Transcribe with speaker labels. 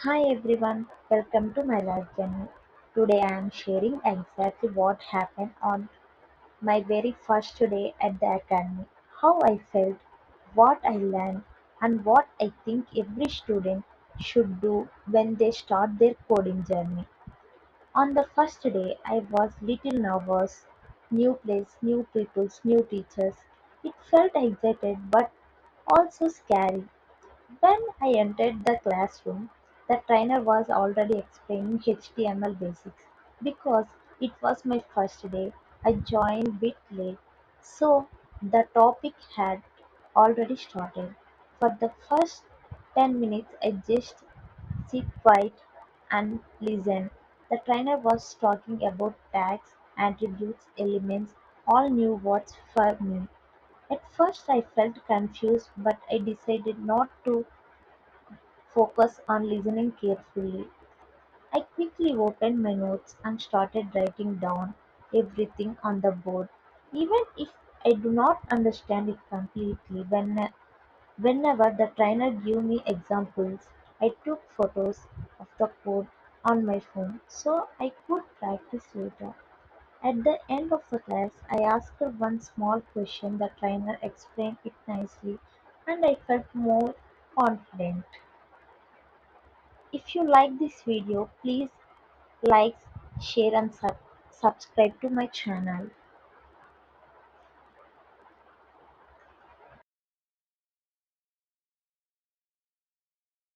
Speaker 1: Hi everyone, welcome to my life journey. Today I am sharing exactly what happened on my very first day at the academy, how I felt, what I learned, and what I think every student should do when they start their coding journey. On the first day, I was little nervous. New place, new people, new teachers. It felt excited but also scary. When I entered the classroom, the trainer was already explaining HTML basics. Because it was my first day, I joined a bit late, so the topic had already started. For the first 10 minutes, I just sit quiet and listen. The trainer was talking about tags, attributes, elements, all new words for me. At first I felt confused, but I decided not to focus on listening carefully. I quickly opened my notes and started writing down everything on the board. Even if I do not understand it completely, whenever the trainer gave me examples, I took photos of the code on my phone so I could practice later. At the end of the class, I asked her one small question. The trainer explained it nicely, and I felt more confident. If you like this video, please like, share, and subscribe to my channel.